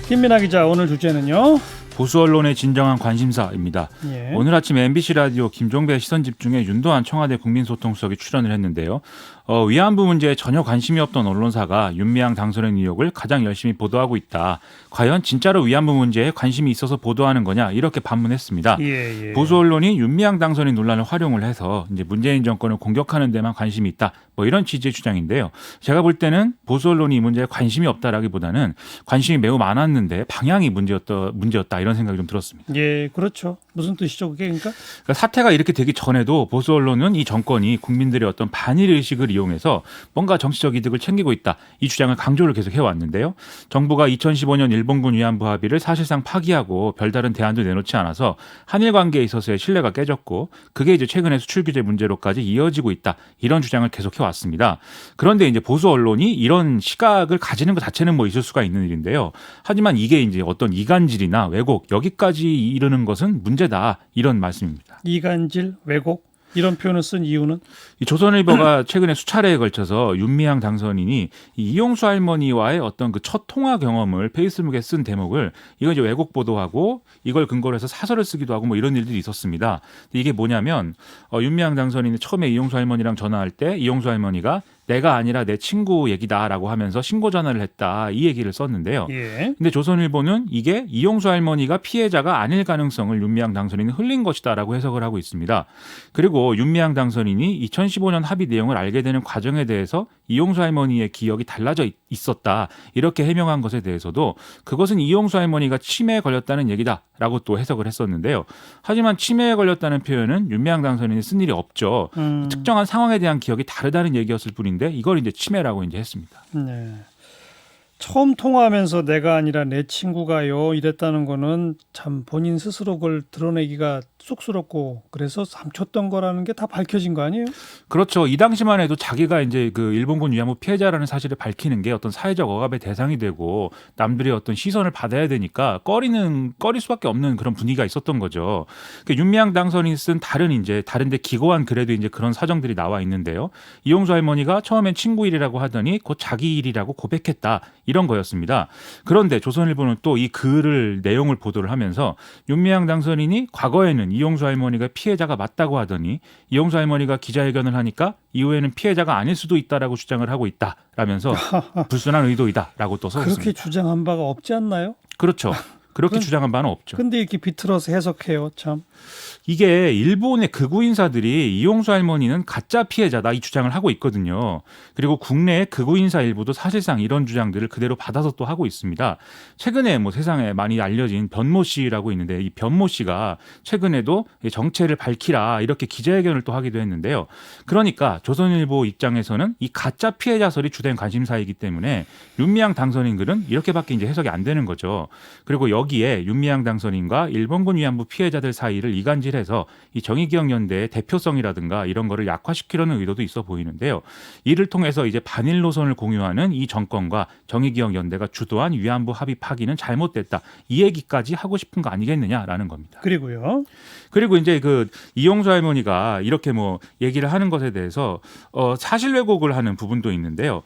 김민하 기자, 오늘 주제는요? 보수 언론의 진정한 관심사입니다. 예. 오늘 아침 MBC 라디오 김종배 시선집중에 윤도한 청와대 국민소통수석이 출연을 했는데요. 위안부 문제에 전혀 관심이 없던 언론사가 윤미향 당선인 의혹을 가장 열심히 보도하고 있다. 과연 진짜로 위안부 문제에 관심이 있어서 보도하는 거냐, 이렇게 반문했습니다. 예. 보수 언론이 윤미향 당선인 논란을 활용을 해서 이제 문재인 정권을 공격하는 데만 관심이 있다, 뭐 이런 취지의 주장인데요. 제가 볼 때는 보수 언론이 이 문제에 관심이 없다라기보다는 관심이 매우 많았는데 방향이 문제였다 이런 생각이 좀 들었습니다. 예, 그렇죠. 무슨 뜻이죠, 그게? 그러니까 사태가 이렇게 되기 전에도 보수 언론은 이 정권이 국민들의 어떤 반일 의식을 이용해서 뭔가 정치적 이득을 챙기고 있다, 이 주장을 강조를 계속 해왔는데요. 정부가 2015년 일본군 위안부 합의를 사실상 파기하고 별다른 대안도 내놓지 않아서 한일 관계에 있어서의 신뢰가 깨졌고, 그게 이제 최근에 수출 규제 문제로까지 이어지고 있다, 이런 주장을 계속 해왔습니다. 그런데 이제 보수 언론이 이런 시각을 가지는 것 자체는 뭐 있을 수가 있는 일인데요. 하지만 이게 이제 어떤 이간질이나 왜곡, 여기까지 이르는 것은 문제다, 이런 말씀입니다. 이간질, 왜곡 이런 표현을 쓴 이유는? 이 조선일보가 최근에 수차례에 걸쳐서 윤미향 당선인이 이 이용수 할머니와의 어떤 그 첫 통화 경험을 페이스북에 쓴 대목을 이거 이제 왜곡 보도하고 이걸 근거로 해서 사설을 쓰기도 하고 뭐 이런 일들이 있었습니다. 이게 뭐냐면 윤미향 당선인이 처음에 이용수 할머니랑 전화할 때 이용수 할머니가 내가 아니라 내 친구 얘기다라고 하면서 신고 전화를 했다, 이 얘기를 썼는데요. 예. 근데 조선일보는 이게 이용수 할머니가 피해자가 아닐 가능성을 윤미향 당선인이 흘린 것이다라고 해석을 하고 있습니다. 그리고 윤미향 당선인이 2015년 합의 내용을 알게 되는 과정에 대해서 이용수 할머니의 기억이 달라져 있었다, 이렇게 해명한 것에 대해서도 그것은 이용수 할머니가 치매에 걸렸다는 얘기다라고 또 해석을 했었는데요. 하지만 치매에 걸렸다는 표현은 윤미향 당선인이 쓴 일이 없죠. 특정한 상황에 대한 기억이 다르다는 얘기였을 뿐인데 이걸 이제 치매라고 이제 했습니다. 네. 처음 통화하면서 내가 아니라 내 친구가요, 이랬다는 거는 참 본인 스스로 그걸 드러내기가 쑥스럽고 그래서 삼켰던 거라는 게 다 밝혀진 거 아니에요? 그렇죠. 이 당시만 해도 자기가 이제 그 일본군 위안부 피해자라는 사실을 밝히는 게 어떤 사회적 억압의 대상이 되고 남들의 어떤 시선을 받아야 되니까 꺼릴 수밖에 없는 그런 분위기가 있었던 거죠. 윤미향 당선인이 쓴 다른데 기고한 글에도 이제 그런 사정들이 나와 있는데요. 이용수 할머니가 처음엔 친구 일이라고 하더니 곧 자기 일이라고 고백했다, 이런 거였습니다. 그런데 조선일보는 또 이 글을 내용을 보도를 하면서 윤미향 당선인이 과거에는 이용수 할머니가 피해자가 맞다고 하더니 이용수 할머니가 기자회견을 하니까 이후에는 피해자가 아닐 수도 있다라고 주장을 하고 있다라면서 불순한 의도이다라고 또 썼습니다. 그렇게 주장한 바가 없지 않나요? 그렇죠. 그렇게 주장한 바는 없죠. 근데 이렇게 비틀어서 해석해요, 참. 이게 일본의 극우 인사들이 이용수 할머니는 가짜 피해자다, 이 주장을 하고 있거든요. 그리고 국내의 극우 인사 일부도 사실상 이런 주장들을 그대로 받아서 또 하고 있습니다. 최근에 뭐 세상에 많이 알려진 변모 씨라고 있는데, 이 변모 씨가 최근에도 정체를 밝히라, 이렇게 기자회견을 또 하기도 했는데요. 그러니까 조선일보 입장에서는 이 가짜 피해자설이 주된 관심사이기 때문에 윤미향 당선인 글은 이렇게밖에 이제 해석이 안 되는 거죠. 그리고 여기에 윤미향 당선인과 일본군 위안부 피해자들 사이를 이간질해서 이 정의기억연대의 대표성이라든가 이런 거를 약화시키려는 의도도 있어 보이는데요. 이를 통해서 이제 반일 노선을 공유하는 이 정권과 정의기억연대가 주도한 위안부 합의 파기는 잘못됐다, 이 얘기까지 하고 싶은 거 아니겠느냐라는 겁니다. 그리고 이제 그 이용수 할머니가 이렇게 뭐 얘기를 하는 것에 대해서 사실 왜곡을 하는 부분도 있는데요.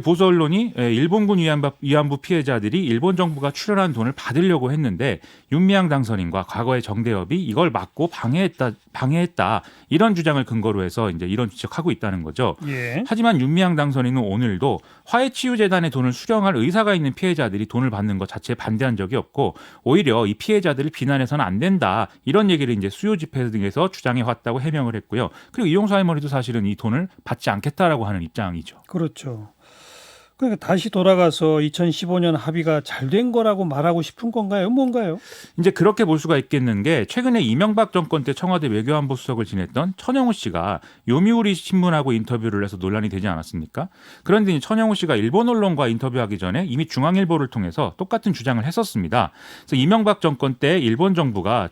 보수 언론이 일본군 위안부 피해자들이 일본 정부가 출연한 돈을 받으려고 했는데 윤미향 당선인과 과거의 정대협이 이걸 막고 방해했다, 이런 주장을 근거로 해서 이제 이런 지적하고 있다는 거죠. 예. 하지만 윤미향 당선인은 오늘도 화해치유재단의 돈을 수령할 의사가 있는 피해자들이 돈을 받는 것 자체에 반대한 적이 없고, 오히려 이 피해자들을 비난해서는 안 된다, 이런 얘기를 이제 수요 집회 등에서 주장해 왔다고 해명을 했고요. 그리고 이용수 할머니도 사실은 이 돈을 받지 않겠다라고 하는 입장이죠. 그렇죠. 그러니까 다시 돌아가서 2015년 합의가 잘 된 거라고 말하고 싶은 건가요? 뭔가요? 이제 그렇게 볼 수가 있겠는 게, 최근에 이명박 정권 때 청와대 외교안보 수석을 지냈던 천영우 씨가 요미우리 신문하고 인터뷰를 해서 논란이 되지 않았습니까? 그런데 천영우 씨가 일본 언론과 인터뷰하기 전에 이미 중앙일보를 통해서 똑같은 주장을 했었습니다. 그래서 이명박 정권 때 일본 정부가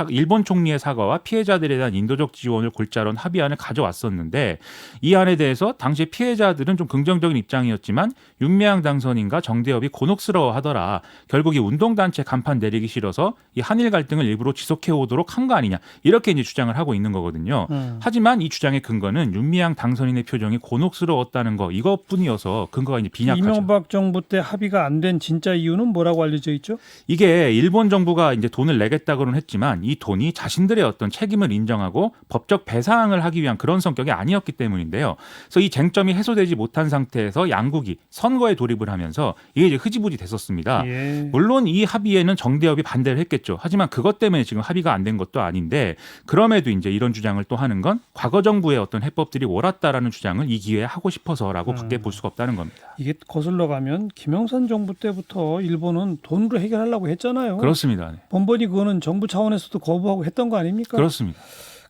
일본 총리의 사과와 피해자들에 대한 인도적 지원을 골자로 한 합의안을 가져왔었는데, 이 안에 대해서 당시 피해자들은 좀 긍정적인 입장이었지만 하지만 윤미향 당선인과 정대협이 곤혹스러워하더라. 결국 이 운동단체 간판 내리기 싫어서 이 한일 갈등을 일부러 지속해 오도록 한 거 아니냐. 이렇게 이제 주장을 하고 있는 거거든요. 하지만 이 주장의 근거는 윤미향 당선인의 표정이 곤혹스러웠다는 거 이것뿐이어서 근거가 이제 빈약하죠. 이명박 정부 때 합의가 안 된 진짜 이유는 뭐라고 알려져 있죠? 이게 일본 정부가 이제 돈을 내겠다고는 했지만 이 돈이 자신들의 어떤 책임을 인정하고 법적 배상을 하기 위한 그런 성격이 아니었기 때문인데요. 그래서 이 쟁점이 해소되지 못한 상태에서 양국이 선거에 돌입을 하면서 이게 이제 흐지부지 됐었습니다. 예. 물론 이 합의에는 정대협이 반대를 했겠죠. 하지만 그것 때문에 지금 합의가 안 된 것도 아닌데 그럼에도 이제 이런 주장을 또 하는 건 과거 정부의 어떤 해법들이 옳았다라는 주장을 이 기회에 하고 싶어서라고 밖에 볼 수가 없다는 겁니다. 이게 거슬러 가면 김영삼 정부 때부터 일본은 돈으로 해결하려고 했잖아요. 그렇습니다. 네. 번번이 그거는 정부 차원에서도 거부하고 했던 거 아닙니까? 그렇습니다.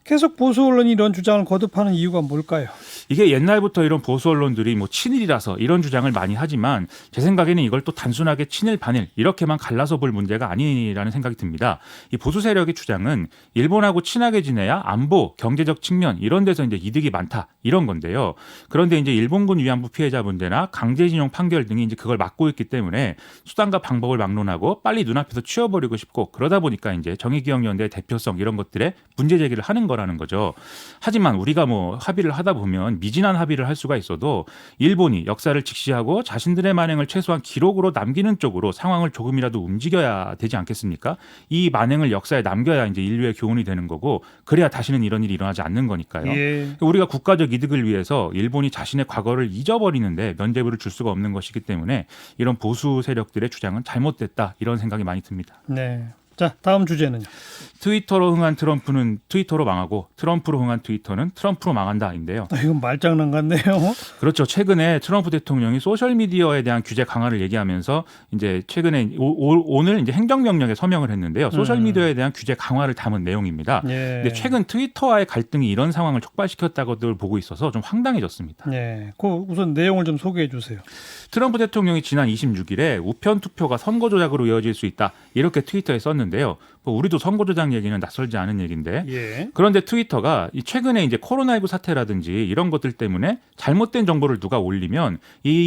계속 보수 언론이 이런 주장을 거듭하는 이유가 뭘까요? 이게 옛날부터 이런 보수 언론들이 뭐 친일이라서 이런 주장을 많이 하지만 제 생각에는 이걸 또 단순하게 친일 반일 이렇게만 갈라서 볼 문제가 아니라는 생각이 듭니다. 이 보수 세력의 주장은 일본하고 친하게 지내야 안보, 경제적 측면 이런 데서 이제 이득이 많다 이런 건데요. 그런데 이제 일본군 위안부 피해자 문제나 강제징용 판결 등이 이제 그걸 막고 있기 때문에 수단과 방법을 막론하고 빨리 눈앞에서 치워버리고 싶고 그러다 보니까 이제 정의기억연대의 대표성 이런 것들에 문제 제기를 하는 거라는 거죠. 하지만 우리가 뭐 합의를 하다 보면 미진한 합의를 할 수가 있어도 일본이 역사를 직시하고 자신들의 만행을 최소한 기록으로 남기는 쪽으로 상황을 조금이라도 움직여야 되지 않겠습니까? 이 만행을 역사에 남겨야 이제 인류의 교훈이 되는 거고 그래야 다시는 이런 일이 일어나지 않는 거니까요. 예. 우리가 국가적 이득을 위해서 일본이 자신의 과거를 잊어버리는데 면죄부를 줄 수가 없는 것이기 때문에 이런 보수 세력들의 주장은 잘못됐다 이런 생각이 많이 듭니다. 네. 자, 다음 주제는요. 트위터로 흥한 트럼프는 트위터로 망하고 트럼프로 흥한 트위터는 트럼프로 망한다인데요. 이건 말장난 같네요. 그렇죠. 최근에 트럼프 대통령이 소셜 미디어에 대한 규제 강화를 얘기하면서 이제 최근에 오늘 이제 행정명령에 서명을 했는데요. 소셜 미디어에 대한 규제 강화를 담은 내용입니다. 예. 근데 최근 트위터와의 갈등이 이런 상황을 촉발시켰다고들 보고 있어서 좀 황당해졌습니다. 네. 그 우선 내용을 좀 소개해 주세요. 트럼프 대통령이 지난 26일에 우편 투표가 선거 조작으로 이어질 수 있다 이렇게 트위터에 썼는데요. 뭐 우리도 선거 조작 얘기는 낯설지 않은 얘기인데 예. 그런데 트위터가 최근에 이제 코로나19 사태라든지 이런 것들 때문에 잘못된 정보를 누가 올리면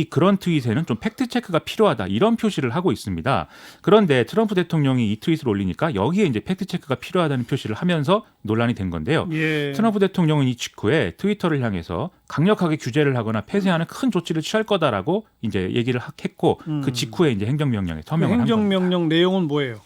그런 트윗에는 좀 팩트 체크가 필요하다 이런 표시를 하고 있습니다. 그런데 트럼프 대통령이 이 트윗을 올리니까 여기에 이제 팩트 체크가 필요하다는 표시를 하면서 논란이 된 건데요. 예. 트럼프 대통령은 이 직후에 트위터를 향해서 강력하게 규제를 하거나 폐쇄하는 큰 조치를 취할 거다라고 이제 얘기를 했고 그 직후에 이제 행정명령에 서명을 한 겁니다. 행정명령 내용은 뭐예요?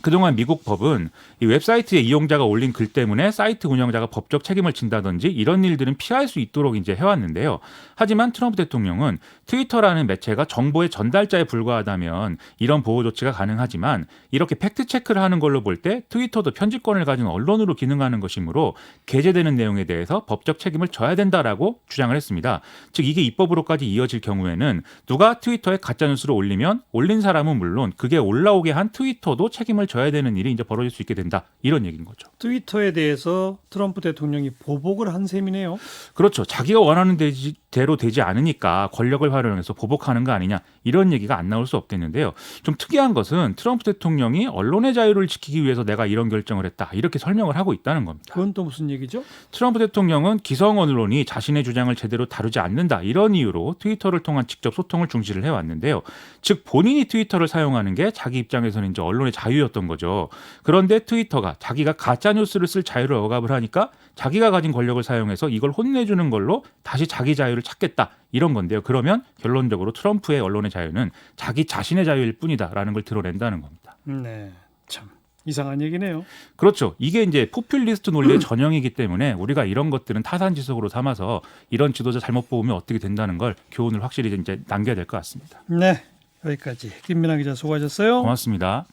그동안 미국 법은 이 웹사이트에 이용자가 올린 글 때문에 사이트 운영자가 법적 책임을 진다든지 이런 일들은 피할 수 있도록 이제 해왔는데요. 하지만 트럼프 대통령은 트위터라는 매체가 정보의 전달자에 불과하다면 이런 보호 조치가 가능하지만 이렇게 팩트 체크를 하는 걸로 볼 때 트위터도 편집권을 가진 언론으로 기능하는 것이므로 게재되는 내용에 대해서 법적 책임을 져야 된다라고 주장을 했습니다. 즉 이게 입법으로까지 이어질 경우에는 누가 트위터에 가짜 뉴스를 올리면 올린 사람은 물론 그게 올라오게 한 트위터도 책임을 져야 되는 일이 이제 벌어질 수 있게 된다. 이런 얘기인 거죠. 트위터에 대해서 트럼프 대통령이 보복을 한 셈이네요. 그렇죠. 자기가 원하는 대로 되지 않으니까 권력을 활용해서 보복하는 거 아니냐. 이런 얘기가 안 나올 수 없겠는데요. 좀 특이한 것은 트럼프 대통령이 언론의 자유를 지키기 위해서 내가 이런 결정을 했다. 이렇게 설명을 하고 있다는 겁니다. 그건 또 무슨 얘기죠? 트럼프 대통령은 기성 언론이 자신의 주장을 제대로 다루지 않는다. 이런 이유로 트위터를 통한 직접 소통을 중시를 해왔는데요. 즉 본인이 트위터를 사용하는 게 자기 입장에서는 이제 언론의 자유였던 거죠. 그런데 트위터가 자기가 가짜 뉴스를 쓸 자유를 억압을 하니까 자기가 가진 권력을 사용해서 이걸 혼내주는 걸로 다시 자기 자유를 찾겠다. 이런 건데요. 그러면 결론적으로 트럼프의 언론의 자유는 자기 자신의 자유일 뿐이다라는 걸 드러낸다는 겁니다. 네, 참 이상한 얘기네요. 그렇죠. 이게 이제 포퓰리스트 논리의 전형이기 때문에 우리가 이런 것들은 타산지석으로 삼아서 이런 지도자 잘못 보면 어떻게 된다는 걸 교훈을 확실히 이제 남겨야 될 것 같습니다. 네, 여기까지 김민아 기자 수고하셨어요. 고맙습니다.